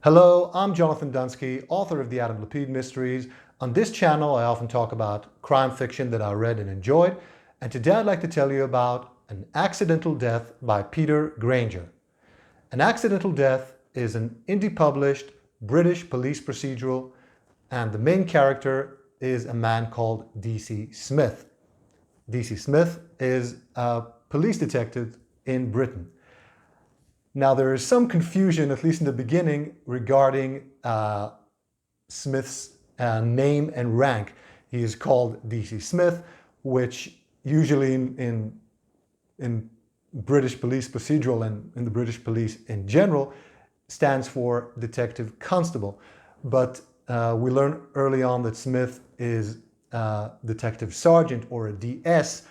Hello, I'm Jonathan Dunsky, author of the Adam Lapid Mysteries. On this channel, I often talk about crime fiction that I read and enjoyed, and today I'd like to tell you about An Accidental Death by Peter Grainger. An Accidental Death is an indie-published British police procedural, and the main character is a man called D.C. Smith. D.C. Smith is a police detective in Britain. Now, there is some confusion, at least in the beginning, regarding Smith's name and rank. He is called D.C. Smith, which usually in British police procedural and in the British police in general stands for detective constable. But we learn early on that Smith is detective sergeant or a DS.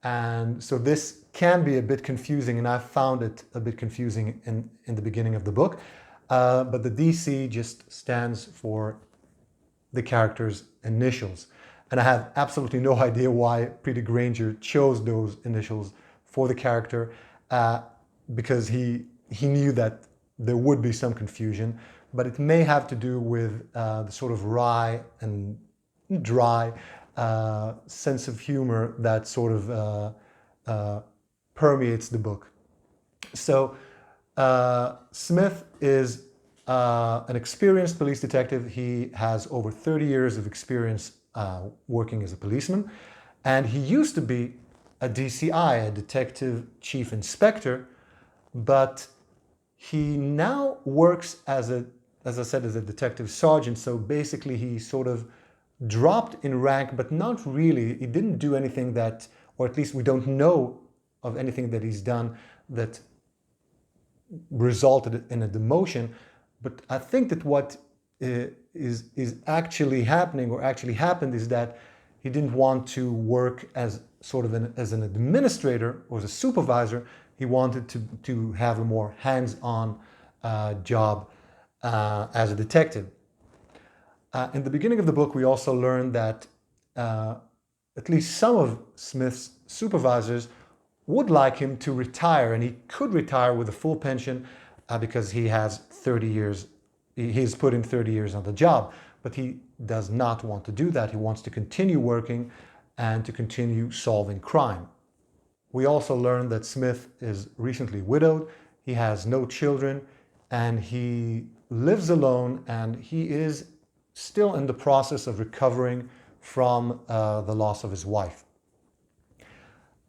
And so this can be a bit confusing, and I found it a bit confusing in the beginning of the book. But the DC just stands for the character's initials. And I have absolutely no idea why Peter Grainger chose those initials for the character, because he knew that there would be some confusion, but it may have to do with the sort of wry and dry sense of humor that sort of permeates the book. So Smith is an experienced police detective. He has over 30 years of experience working as a policeman, and he used to be a DCI, a detective chief inspector, but he now works as I said, as a detective sergeant. So basically he sort of dropped in rank, but not really. He didn't do anything that, or at least we don't know of anything that he's done that resulted in a demotion. But I think that what is actually happening, or actually happened, is that he didn't want to work as sort of as an administrator or as a supervisor. He wanted to have a more hands-on job as a detective. In the beginning of the book, we also learned that at least some of Smith's supervisors would like him to retire, and he could retire with a full pension because he has 30 years, he's put in 30 years on the job, but he does not want to do that. He wants to continue working and to continue solving crime. We also learned that Smith is recently widowed, he has no children, and he lives alone, and he is still in the process of recovering from the loss of his wife.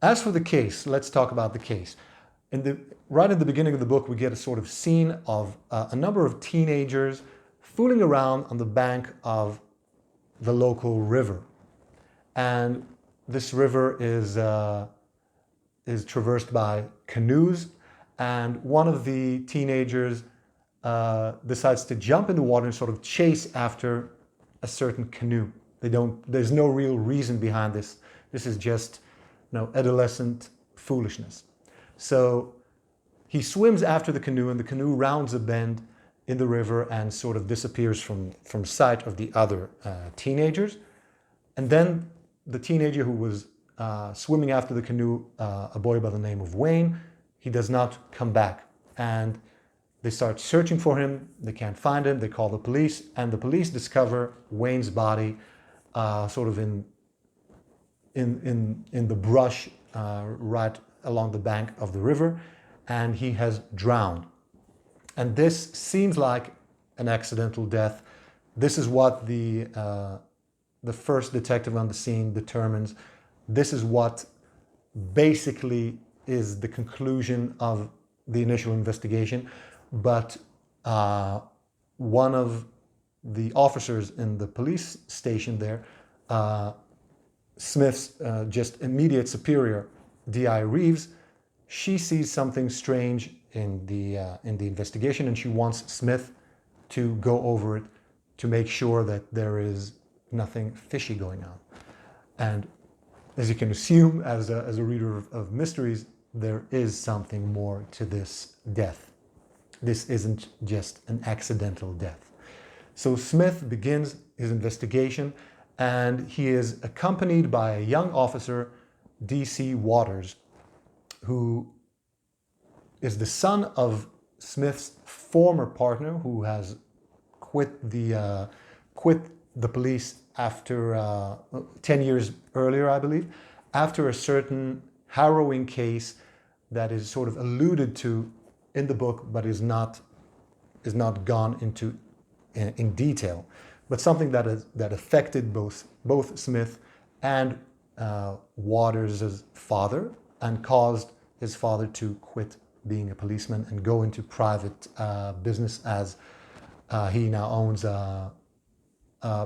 As for the case, let's talk about the case. Right at the beginning of the book, we get a sort of scene of a number of teenagers fooling around on the bank of the local river. And this river is traversed by canoes, and one of the teenagers decides to jump in the water and sort of chase after a certain canoe. There's no real reason behind this. This is just, adolescent foolishness. So he swims after the canoe, and the canoe rounds a bend in the river and sort of disappears from sight of the other teenagers. And then the teenager who was swimming after the canoe, a boy by the name of Wayne, he does not come back. And they start searching for him. They can't find him. They call the police, and the police discover Wayne's body sort of in the brush right along the bank of the river, and he has drowned. And this seems like an accidental death. This is what the first detective on the scene determines. This is what basically is the conclusion of the initial investigation. But one of the officers in the police station there, Smith's just immediate superior, D.I. Reeves, she sees something strange in the investigation, and she wants Smith to go over it to make sure that there is nothing fishy going on. And as you can assume, as a reader of mysteries, there is something more to this death. This isn't just an accidental death. So Smith begins his investigation, and he is accompanied by a young officer, D.C. Waters, who is the son of Smith's former partner, who has quit the police after 10 years earlier, I believe, after a certain harrowing case that is sort of alluded to in the book, but is not gone into in detail, but something that affected both Smith and Waters' father, and caused his father to quit being a policeman and go into private business, as he now owns a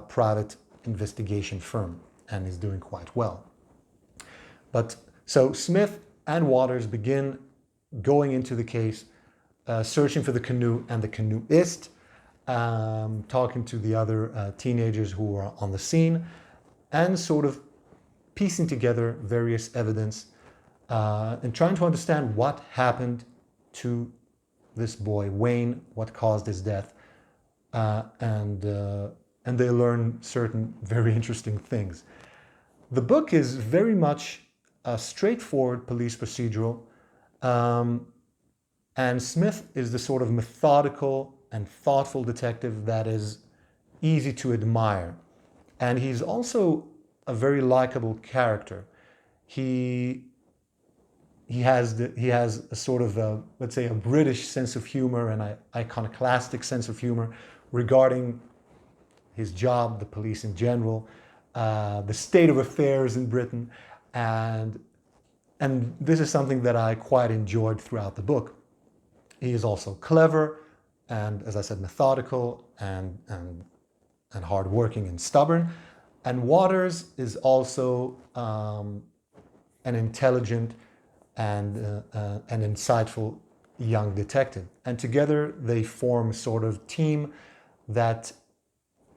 private investigation firm and is doing quite well. But so Smith and Waters begin going into the case, searching for the canoe and the canoeist, talking to the other teenagers who are on the scene, and sort of piecing together various evidence and trying to understand what happened to this boy, Wayne, what caused his death, and they learn certain very interesting things. The book is very much a straightforward police procedural, and Smith is the sort of methodical and thoughtful detective that is easy to admire. And he's also a very likable character. He has a sort of a, let's say, a British sense of humor and an iconoclastic sense of humor regarding his job, the police in general, the state of affairs in Britain, and this is something that I quite enjoyed throughout the book. He is also clever and, as I said, methodical and hardworking and stubborn. And Waters is also an intelligent and an insightful young detective. And together they form a sort of team that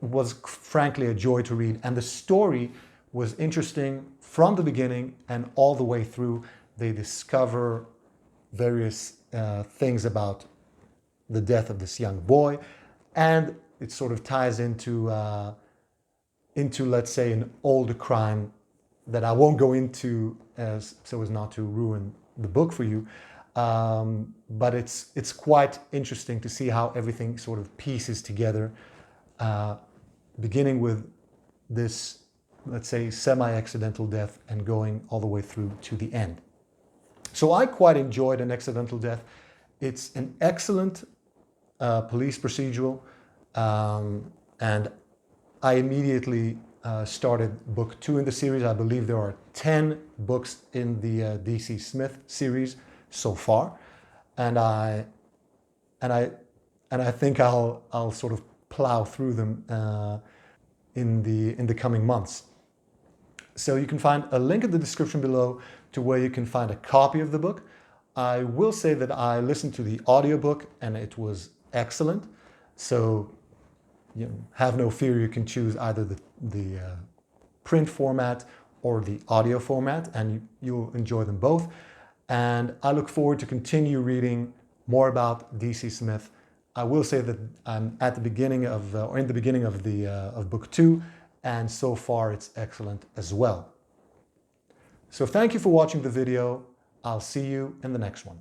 was frankly a joy to read. And the story was interesting from the beginning and all the way through. They discover various things about the death of this young boy, and it sort of ties into let's say an older crime that I won't go into so as not to ruin the book for you. But it's quite interesting to see how everything sort of pieces together, beginning with this, let's say, semi-accidental death and going all the way through to the end. So I quite enjoyed An Accidental Death. It's an excellent police procedural, and I immediately started book 2 in the series. I believe there are 10 books in the D.C. Smith series so far, and I think I'll sort of plow through them in the coming months. So you can find a link in the description below to where you can find a copy of the book. I will say that I listened to the audiobook and it was excellent. So have no fear, you can choose either the print format or the audio format, and you'll enjoy them both. And I look forward to continue reading more about D.C. Smith. I will say that I'm at the beginning of, or in the beginning of book 2, and so far it's excellent as well. So thank you for watching the video. I'll see you in the next one.